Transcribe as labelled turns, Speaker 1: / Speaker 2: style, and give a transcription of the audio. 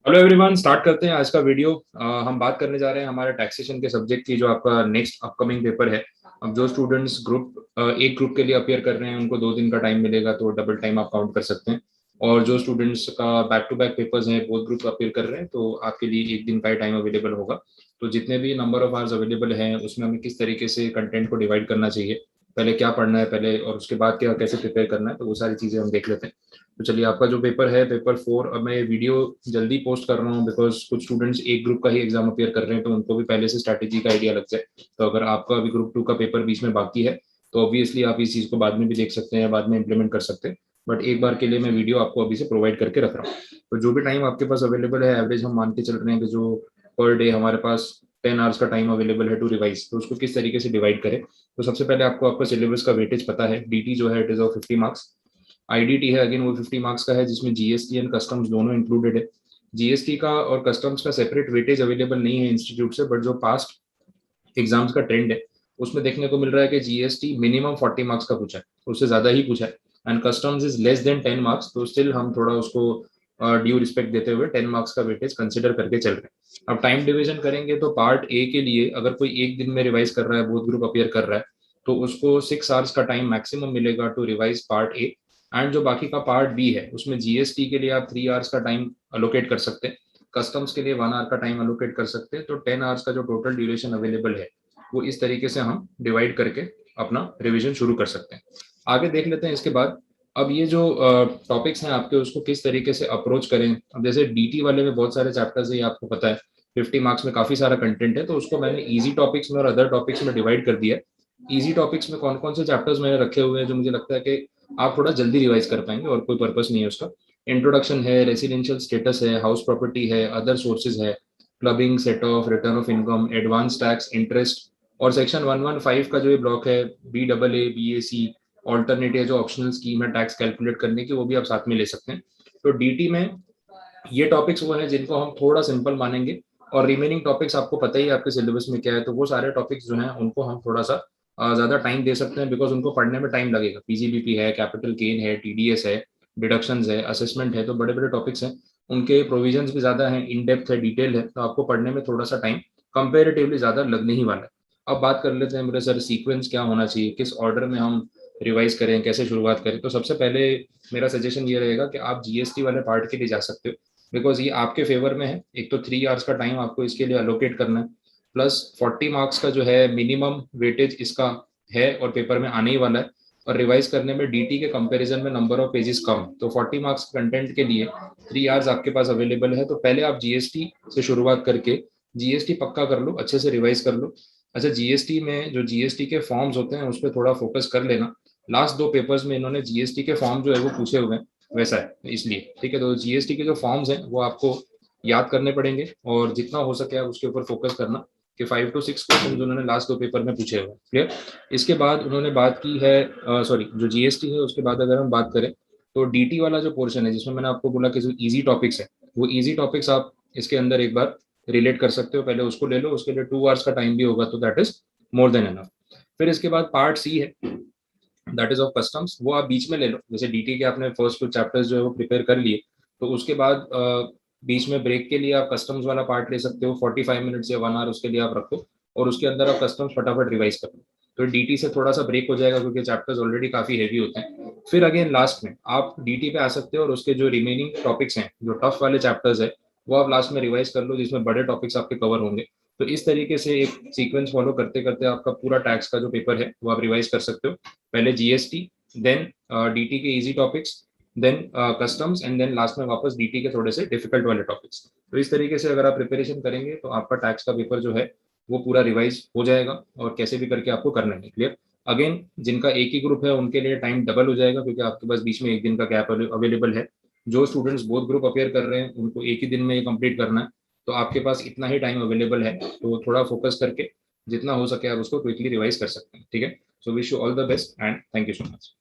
Speaker 1: Hello everyone, start करते हैं आज का वीडियो। हम बात करने जा रहे हैं हमारे टैक्सेशन के सब्जेक्ट की, जो आपका नेक्स्ट अपकमिंग पेपर है। अब जो स्टूडेंट्स एक ग्रुप के लिए अपियर कर रहे हैं उनको 2 दिन का टाइम मिलेगा, तो डबल टाइम आप काउंट कर सकते हैं। और जो स्टूडेंट्स का बैक टू बैक पेपर्स हैं, बोथ ग्रुप अपियर कर रहे हैं, तो आपके लिए 1 दिन का ही टाइम अवेलेबल होगा। तो जितने भी नंबर ऑफ आवर्स अवेलेबल हैं उसमें हमें किस तरीके से कंटेंट को डिवाइड करना चाहिए, पहले क्या पढ़ना है पहले, और उसके बाद क्या कैसे प्रिपेयर करना है, तो वो सारी चीज़ें हम देख लेते हैं। तो चलिए, आपका जो पेपर है पेपर 4, अब मैं वीडियो जल्दी पोस्ट कर रहा हूँ बिकॉज कुछ स्टूडेंट्स एक ग्रुप का ही एग्जाम अपेयर कर रहे हैं, तो उनको भी पहले से स्ट्रैटेजी का आइडिया लग जाए। तो अगर आपका अभी ग्रुप 2 का पेपर बीच में बाकी है तो ऑब्वियसली आप इस चीज़ को बाद में भी देख सकते हैं, बाद में इंप्लीमेंट कर सकते हैं। बट एक बार के लिए मैं वीडियो आपको अभी से प्रोवाइड करके रख रहा हूँ। तो जो भी टाइम आपके पास अवेलेबल है, एवरेज हम मान के चल रहे हैं कि जो पर डे हमारे पास 10 आवर्स का टाइम अवेलेबल है टू रिवाइज, तो उसको किस तरीके से डिवाइड करें। तो सबसे पहले आपको आपका सिलेबस का वेटेज पता है। डीटी जो है it is of 50 marks. IDT है अगेन वो 50 मार्क्स का है, जिसमें जीएसटी एंड कस्टम्स दोनों इंक्लूडेड है। जीएसटी का और कस्टम्स का सेपरेट वेटेज अवेलेबल नहीं है इंस्टीट्यूट से, बट जो पास्ट एग्जाम्स का ट्रेंड है उसमें देखने को मिल रहा है कि जीएसटी मिनिमम 40 मार्क्स का पूछा है, उससे ज्यादा ही पूछा है। And customs is less than 10 marks, तो स्टिल हम थोड़ा उसको ड्यू रिस्पेक्ट देते हुए 10 मार्क्स का वेटेज कंसिडर करके चल रहे हैं। अब टाइम डिवीजन करेंगे तो पार्ट ए के लिए अगर कोई एक दिन में रिवाइज कर रहा है, बोथ ग्रुप अपियर कर रहा है, तो उसको 6 आवर्स का टाइम मैक्सिमम मिलेगा to revise part A. And जो बाकी का पार्ट बी है उसमें जीएसटी के लिए आप 3 आवर्स का टाइम अलोकेट कर सकते हैं, कस्टम्स के लिए 1 आवर का टाइम अलोकेट कर सकते हैं। तो 10 आवर्स का जो टोटल ड्यूरेशन अवेलेबल है वो इस तरीके से हम डिवाइड करके अपना रिवीजन शुरू कर सकते हैं। आगे देख लेते हैं इसके बाद। अब ये जो टॉपिक्स हैं आपके, उसको किस तरीके से अप्रोच करें। अब जैसे डीटी वाले में बहुत सारे चैप्टर्स है, ये आपको पता है। 50 मार्क्स में काफी सारा कंटेंट है, तो उसको मैंने इजी टॉपिक्स में और अदर टॉपिक्स में डिवाइड कर दिया है। इजी टॉपिक्स में कौन कौन से चैप्टर्स मैंने रखे हुए हैं जो मुझे लगता है कि आप थोड़ा जल्दी रिवाइज कर पाएंगे, और कोई पर्पस नहीं है उसका। इंट्रोडक्शन है, रेसिडेंशियल स्टेटस है, हाउस प्रॉपर्टी है, अदर सोर्सेज है, clubbing, set of, return of income, advance tax, interest. और सेक्शन 115 का जो ये ब्लॉक है, BAA BAC ऑल्टरनेट या जो ऑप्शनल स्कीम है टैक्स कैलकुलेट करने की, वो भी आप साथ में ले सकते हैं। तो डीटी में ये टॉपिक्स वो हैं जिनको हम थोड़ा सिंपल मानेंगे, और रिमेनिंग टॉपिक्स आपको पता ही है आपके सिलेबस में क्या है, तो वो सारे टॉपिक्स जो हैं उनको हम थोड़ा सा ज्यादा टाइम दे सकते हैं, बिकॉज उनको पढ़ने में टाइम लगेगा। पीजीबीपी है, कैपिटल गेन है, टीडीएस है, डिडक्शंस है, असेसमेंट है, तो बड़े बड़े टॉपिक्स हैं। उनके प्रोविजंस भी ज्यादा हैं, इन डेप्थ है, डिटेल है, तो आपको पढ़ने में थोड़ा सा टाइम कंपेरेटिवली ज्यादा लगने ही वाला है। अब बात कर लेते हैं मेरे सर, सीक्वेंस क्या होना चाहिए, किस ऑर्डर में हम रिवाइज करें, कैसे शुरुआत करें। तो सबसे पहले मेरा सजेशन ये रहेगा कि आप जीएसटी वाले पार्ट के लिए जा सकते हो, बिकॉज ये आपके फेवर में है। एक तो 3 आवर्स का टाइम आपको इसके लिए अलोकेट करना है, प्लस 40 मार्क्स का जो है मिनिमम वेटेज इसका है, और पेपर में आने ही वाला है। और रिवाइज करने में डीटी के कंपैरिजन में नंबर ऑफ पेजेस कम, तो 40 मार्क्स कंटेंट के लिए 3 आवर्स आपके पास अवेलेबल है। तो पहले आप जीएसटी से शुरुआत करके जीएसटी पक्का कर लो, अच्छे से रिवाइज कर लो। अच्छा, जीएसटी में जो जीएसटी के फॉर्म्स होते हैं उस पर थोड़ा फोकस कर लेना। लास्ट 2 पेपर्स में इन्होंने जीएसटी के फॉर्म जो है वो पूछे हुए हैं, वैसा है इसलिए, ठीक है। तो जीएसटी के जो फॉर्म्स हैं वो आपको याद करने पड़ेंगे, और जितना हो सके आप उसके ऊपर फोकस करना कि 5 to 6 क्वेश्चन उन्होंने लास्ट 2 पेपर में पूछे हुए। क्लियर। इसके बाद उन्होंने बात की है, सॉरी, जो जीएसटी है उसके बाद अगर हम बात करें तो डीटी वाला जो पोर्शन है, जिसमें मैंने आपको बोला कि जो इजी टॉपिक्स है, वो इजी टॉपिक्स आप इसके अंदर एक बार रिलेट कर सकते हो, पहले उसको ले लो। उसके लिए 2 आवर्स का टाइम भी होगा, तो that is more than enough. फिर इसके बाद पार्ट सी है, दैट इज ऑफ कस्टम्स, वो आप बीच में ले लो। जैसे डीटी के आपने फर्स्ट 2 चैप्टर्स जो है वो प्रिपेयर कर लिए, तो उसके बाद बीच में ब्रेक के लिए आप कस्टम्स वाला पार्ट ले सकते हो, 45 मिनट्स या 1 आवर उसके लिए आप रखो, और उसके अंदर आप कस्टम्स फटाफट रिवाइज कर लो। तो डीटी से थोड़ा सा ब्रेक हो जाएगा क्योंकि चैप्टर्स ऑलरेडी काफी हैवी होते हैं। फिर अगेन लास्ट में आप डीटी पे आ सकते हो, और उसके जो रिमेनिंग टॉपिक्स हैं, जो टफ वाले चैप्टर्स है, वो आप लास्ट में रिवाइज कर लो, जिसमें बड़े टॉपिक्स आपके कवर होंगे। तो इस तरीके से एक सीक्वेंस फॉलो करते करते आपका पूरा टैक्स का जो पेपर है वो आप रिवाइज कर सकते हो। पहले जीएसटी, देन डीटी के easy topics, then customs, and then last में वापस डीटी के थोड़े से डिफिकल्ट वाले टॉपिक्स। तो इस तरीके से अगर आप प्रिपरेशन करेंगे तो आपका टैक्स का पेपर जो है वो पूरा रिवाइज हो जाएगा, और कैसे भी करके आपको करना है। क्लियर। अगेन, जिनका एक ही ग्रुप है उनके लिए टाइम डबल हो जाएगा, क्योंकि आपके पास बीच में 1 दिन का गैप अवेलेबल है। जो स्टूडेंट्स बोथ ग्रुप अपेयर कर रहे हैं उनको एक ही दिन में ये कंप्लीट करना है, तो आपके पास इतना ही टाइम अवेलेबल है, तो थोड़ा फोकस करके जितना हो सके आप उसको क्विकली रिवाइज कर सकते हैं, ठीक है। So wish you all the best and thank you so much.